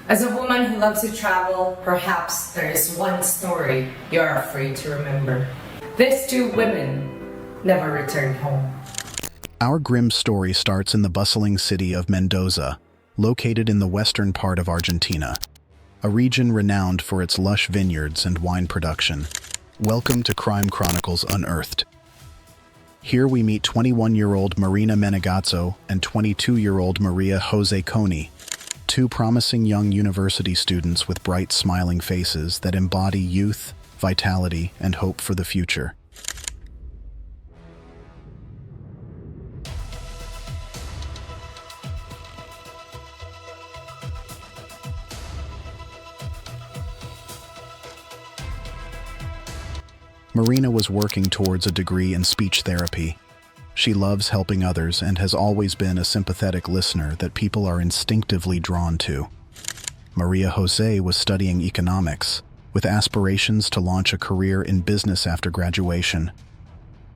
As a woman who loves to travel, perhaps there is one story you're afraid to remember. These two women never returned home. Our grim story starts in the bustling city of Mendoza, located in the western part of Argentina, a region renowned for its lush vineyards and wine production. Welcome to Crime Chronicles Unearthed. Here we meet 21-year-old Marina Menegazzo and 22-year-old Maria Jose Coni, two promising young university students with bright, smiling faces that embody youth, vitality, and hope for the future. Marina was working towards a degree in speech therapy. She loves helping others and has always been a sympathetic listener that people are instinctively drawn to. Maria Jose was studying economics, with aspirations to launch a career in business after graduation.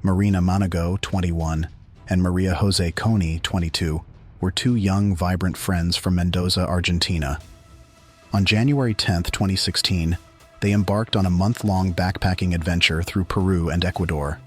Marina Menegazzo, 21, and Maria Jose Coni, 22, were two young, vibrant friends from Mendoza, Argentina. On January 10, 2016, they embarked on a month-long backpacking adventure through Peru and Ecuador.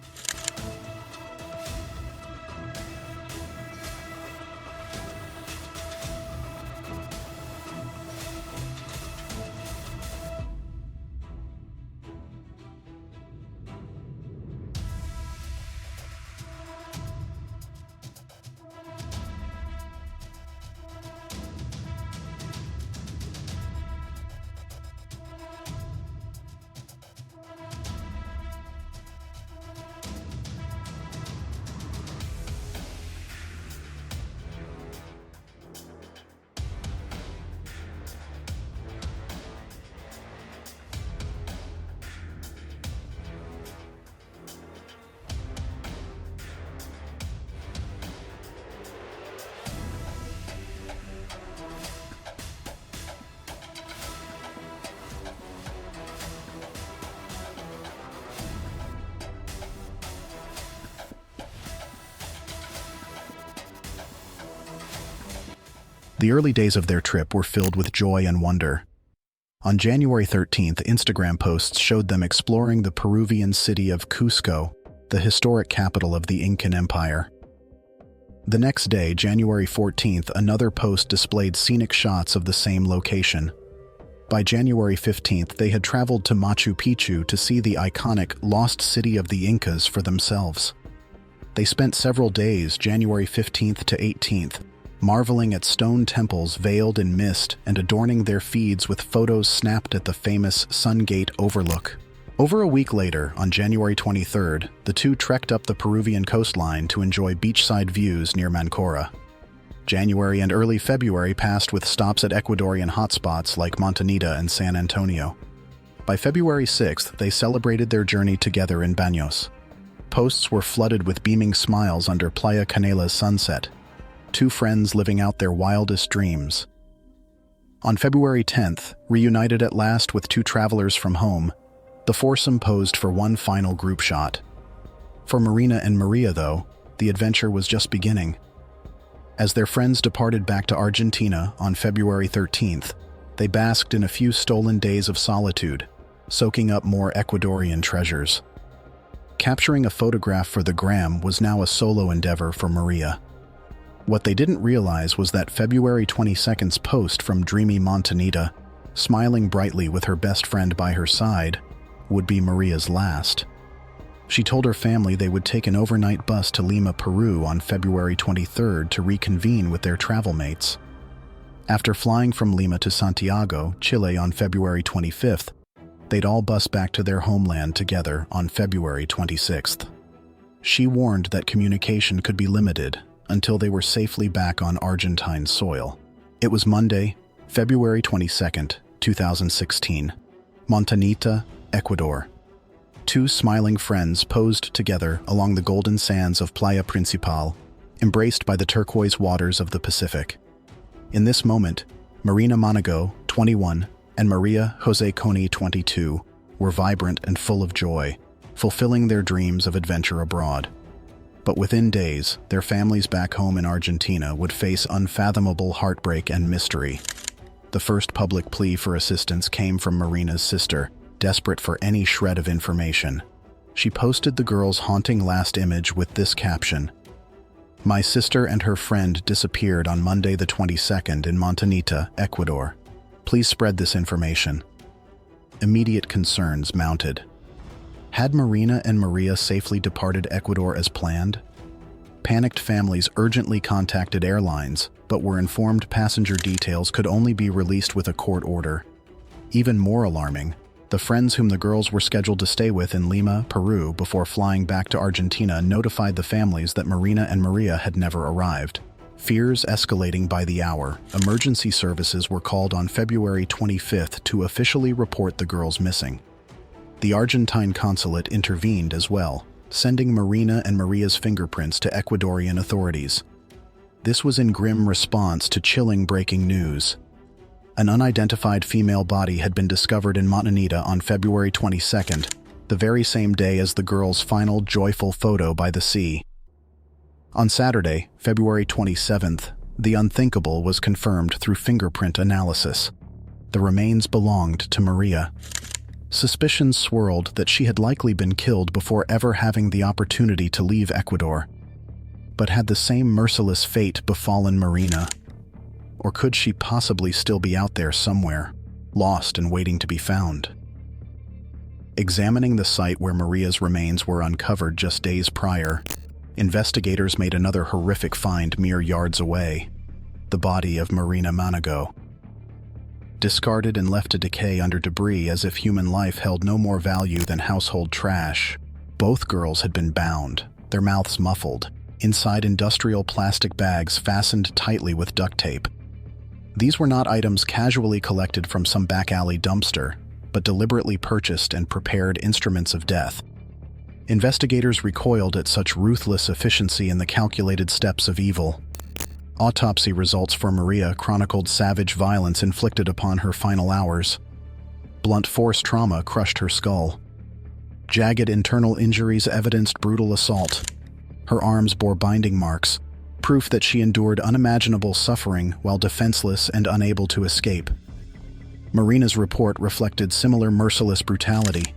The early days of their trip were filled with joy and wonder. On January 13th, Instagram posts showed them exploring the Peruvian city of Cusco, the historic capital of the Incan Empire. The next day, January 14th, another post displayed scenic shots of the same location. By January 15th, they had traveled to Machu Picchu to see the iconic lost city of the Incas for themselves. They spent several days, January 15th to 18th, marveling at stone temples veiled in mist and adorning their feeds with photos snapped at the famous Sun Gate overlook. Over a week later, on January 23rd, the two trekked up the Peruvian coastline to enjoy beachside views near Mancora. January and early February passed with stops at Ecuadorian hotspots like Montañita and San Antonio. By February 6th, they celebrated their journey together in Baños. Posts were flooded with beaming smiles under Playa Canela's sunset, two friends living out their wildest dreams. On February 10th, reunited at last with two travelers from home, the foursome posed for one final group shot. For Marina and Maria, though, the adventure was just beginning. As their friends departed back to Argentina on February 13th, they basked in a few stolen days of solitude, soaking up more Ecuadorian treasures. Capturing a photograph for the gram was now a solo endeavor for Maria. What they didn't realize was that February 22nd's post from dreamy Montañita, smiling brightly with her best friend by her side, would be Maria's last. She told her family they would take an overnight bus to Lima, Peru on February 23rd to reconvene with their travel mates. After flying from Lima to Santiago, Chile on February 25th, they'd all bus back to their homeland together on February 26th. She warned that communication could be limited until they were safely back on Argentine soil. It was Monday, February 22nd, 2016. Montañita, Ecuador. Two smiling friends posed together along the golden sands of Playa Principal, embraced by the turquoise waters of the Pacific. In this moment, Marina Menegazzo, 21, and Maria Jose Coni, 22, were vibrant and full of joy, fulfilling their dreams of adventure abroad. But within days, their families back home in Argentina would face unfathomable heartbreak and mystery. The first public plea for assistance came from Marina's sister, desperate for any shred of information. She posted the girl's haunting last image with this caption: "My sister and her friend disappeared on Monday the 22nd in Montañita, Ecuador. Please spread this information." Immediate concerns mounted. Had Marina and Maria safely departed Ecuador as planned? Panicked families urgently contacted airlines, but were informed passenger details could only be released with a court order. Even more alarming, the friends whom the girls were scheduled to stay with in Lima, Peru, before flying back to Argentina notified the families that Marina and Maria had never arrived. Fears escalating by the hour, emergency services were called on February 25th to officially report the girls missing. The Argentine consulate intervened as well, sending Marina and Maria's fingerprints to Ecuadorian authorities. This was in grim response to chilling breaking news. An unidentified female body had been discovered in Montañita on February 22nd, the very same day as the girls' final joyful photo by the sea. On Saturday, February 27th, the unthinkable was confirmed through fingerprint analysis. The remains belonged to Maria. Suspicions swirled that she had likely been killed before ever having the opportunity to leave Ecuador. But had the same merciless fate befallen Marina? Or could she possibly still be out there somewhere, lost and waiting to be found? Examining the site where Maria's remains were uncovered just days prior, investigators made another horrific find mere yards away: the body of Marina Menegazzo. Discarded and left to decay under debris as if human life held no more value than household trash, both girls had been bound, their mouths muffled, inside industrial plastic bags fastened tightly with duct tape. These were not items casually collected from some back alley dumpster, but deliberately purchased and prepared instruments of death. Investigators recoiled at such ruthless efficiency in the calculated steps of evil. Autopsy results for Maria chronicled savage violence inflicted upon her final hours. Blunt force trauma crushed her skull. Jagged internal injuries evidenced brutal assault. Her arms bore binding marks, proof that she endured unimaginable suffering while defenseless and unable to escape. Marina's report reflected similar merciless brutality.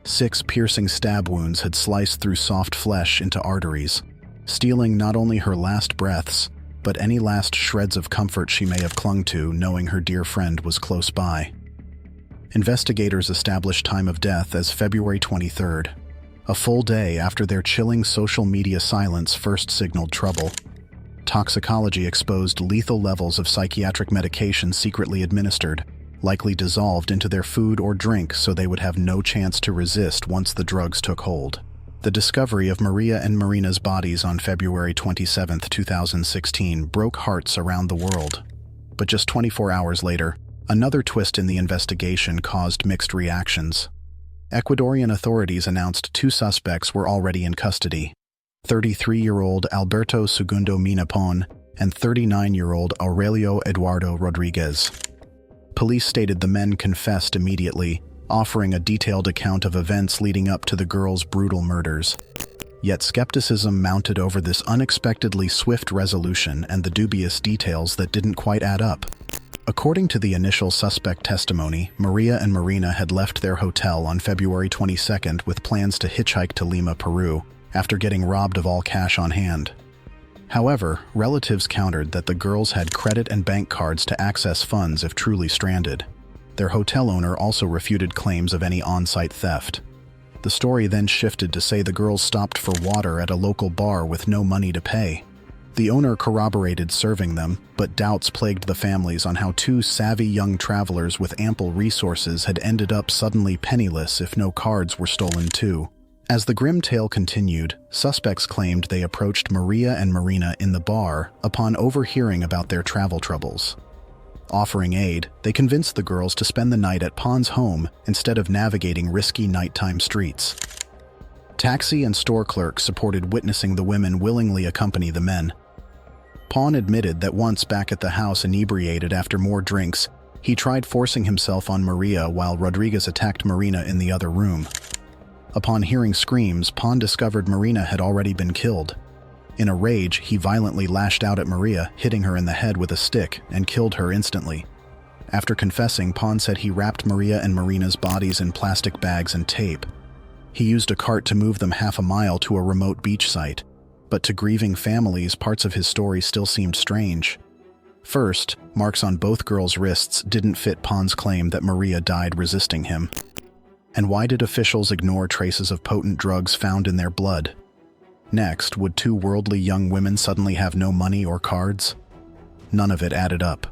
6 piercing stab wounds had sliced through soft flesh into arteries, stealing not only her last breaths, but any last shreds of comfort she may have clung to, knowing her dear friend was close by. Investigators established time of death as February 23rd, a full day after their chilling social media silence first signaled trouble. Toxicology exposed lethal levels of psychiatric medication secretly administered, likely dissolved into their food or drink so they would have no chance to resist once the drugs took hold. The discovery of Maria and Marina's bodies on February 27, 2016 broke hearts around the world. But just 24 hours later, another twist in the investigation caused mixed reactions. Ecuadorian authorities announced 2 suspects were already in custody: 33-year-old Alberto Segundo Minapon and 39-year-old Aurelio Eduardo Rodriguez. Police stated the men confessed immediately, offering a detailed account of events leading up to the girls' brutal murders. Yet skepticism mounted over this unexpectedly swift resolution and the dubious details that didn't quite add up. According to the initial suspect testimony, Maria and Marina had left their hotel on February 22nd with plans to hitchhike to Lima, Peru, after getting robbed of all cash on hand. However, relatives countered that the girls had credit and bank cards to access funds if truly stranded. Their hotel owner also refuted claims of any on-site theft. The story then shifted to say the girls stopped for water at a local bar with no money to pay. The owner corroborated serving them, but doubts plagued the families on how 2 savvy young travelers with ample resources had ended up suddenly penniless if no cards were stolen too. As the grim tale continued, suspects claimed they approached Maria and Marina in the bar upon overhearing about their travel troubles. Offering aid, they convinced the girls to spend the night at Pon's home instead of navigating risky nighttime streets. Taxi and store clerks supported witnessing the women willingly accompany the men. Pon admitted that once back at the house inebriated after more drinks, he tried forcing himself on Maria while Rodriguez attacked Marina in the other room. Upon hearing screams, Pon discovered Marina had already been killed. In a rage, he violently lashed out at Maria, hitting her in the head with a stick, and killed her instantly. After confessing, Pon said he wrapped Maria and Marina's bodies in plastic bags and tape. He used a cart to move them half a mile to a remote beach site, but to grieving families, parts of his story still seemed strange. First, marks on both girls' wrists didn't fit Pon's claim that Maria died resisting him. And why did officials ignore traces of potent drugs found in their blood? Next, would two worldly young women suddenly have no money or cards? None of it added up.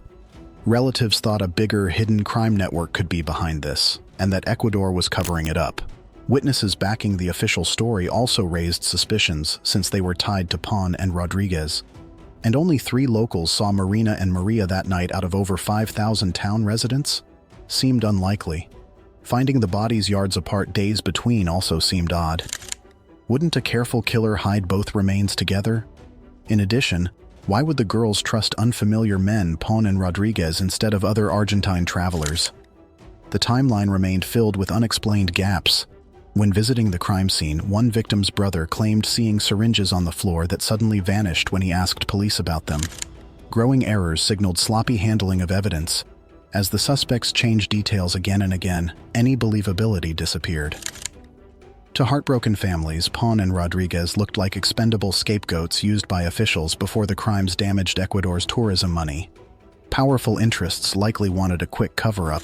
Relatives thought a bigger, hidden crime network could be behind this, and that Ecuador was covering it up. Witnesses backing the official story also raised suspicions since they were tied to Pon and Rodriguez. And only 3 locals saw Marina and Maria that night out of over 5,000 town residents? Seemed unlikely. Finding the bodies yards apart days between also seemed odd. Wouldn't a careful killer hide both remains together? In addition, why would the girls trust unfamiliar men, Pon and Rodriguez, instead of other Argentine travelers? The timeline remained filled with unexplained gaps. When visiting the crime scene, one victim's brother claimed seeing syringes on the floor that suddenly vanished when he asked police about them. Growing errors signaled sloppy handling of evidence. As the suspects changed details again and again, any believability disappeared. To heartbroken families, Pon and Rodriguez looked like expendable scapegoats used by officials before the crimes damaged Ecuador's tourism money. Powerful interests likely wanted a quick cover-up.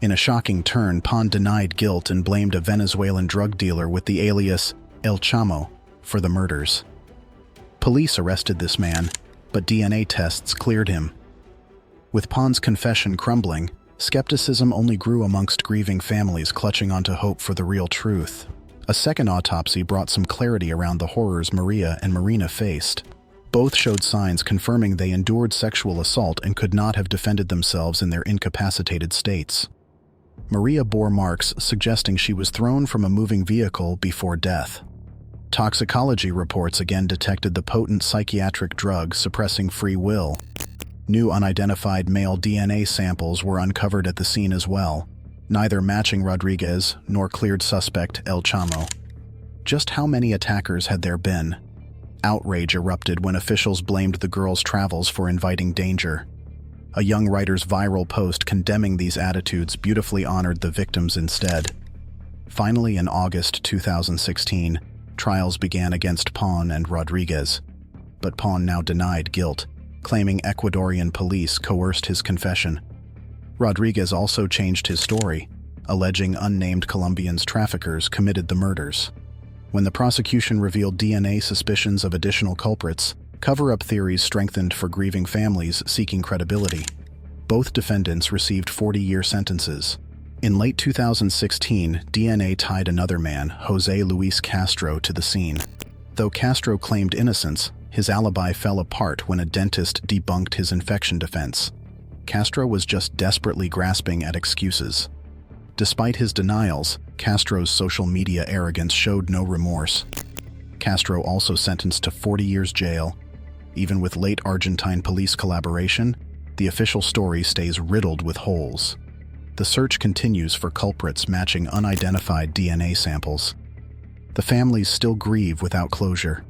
In a shocking turn, Pon denied guilt and blamed a Venezuelan drug dealer with the alias El Chamo for the murders. Police arrested this man, but DNA tests cleared him. With Pon's confession crumbling, skepticism only grew amongst grieving families clutching onto hope for the real truth. A second autopsy brought some clarity around the horrors Maria and Marina faced. Both showed signs confirming they endured sexual assault and could not have defended themselves in their incapacitated states. Maria bore marks suggesting she was thrown from a moving vehicle before death. Toxicology reports again detected the potent psychiatric drug suppressing free will. New unidentified male DNA samples were uncovered at the scene as well, neither matching Rodriguez nor cleared suspect El Chamo. Just how many attackers had there been? Outrage erupted when officials blamed the girls' travels for inviting danger. A young writer's viral post condemning these attitudes beautifully honored the victims instead. Finally, in August 2016, trials began against Pon and Rodriguez, but Pon now denied guilt, claiming Ecuadorian police coerced his confession. Rodriguez also changed his story, alleging unnamed Colombians traffickers committed the murders. When the prosecution revealed DNA suspicions of additional culprits, cover-up theories strengthened for grieving families seeking credibility. Both defendants received 40-year sentences. In late 2016, DNA tied another man, Jose Luis Castro, to the scene. Though Castro claimed innocence, his alibi fell apart when a dentist debunked his infection defense. Castro was just desperately grasping at excuses. Despite his denials, Castro's social media arrogance showed no remorse. Castro also sentenced to 40 years jail. Even with late Argentine police collaboration, the official story stays riddled with holes. The search continues for culprits matching unidentified DNA samples. The families still grieve without closure.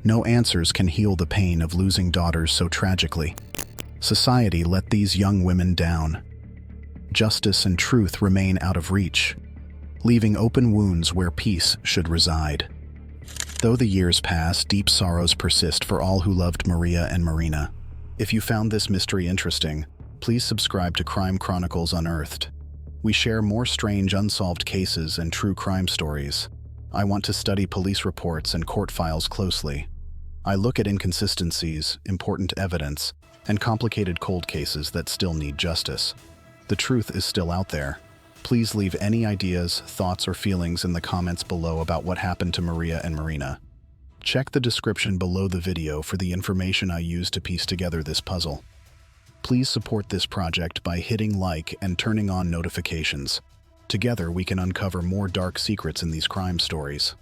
No answers can heal the pain of losing daughters so tragically. Society let these young women down. Justice and truth remain out of reach, leaving open wounds where peace should reside. Though the years pass, deep sorrows persist for all who loved Maria and Marina. If you found this mystery interesting, please subscribe to Crime Chronicles Unearthed. We share more strange unsolved cases and true crime stories. I want to study police reports and court files closely. I look at inconsistencies, important evidence, and complicated cold cases that still need justice. The truth is still out there. Please leave any ideas, thoughts, or feelings in the comments below about what happened to Maria and Marina. Check the description below the video for the information I used to piece together this puzzle. Please support this project by hitting like and turning on notifications. Together we can uncover more dark secrets in these crime stories.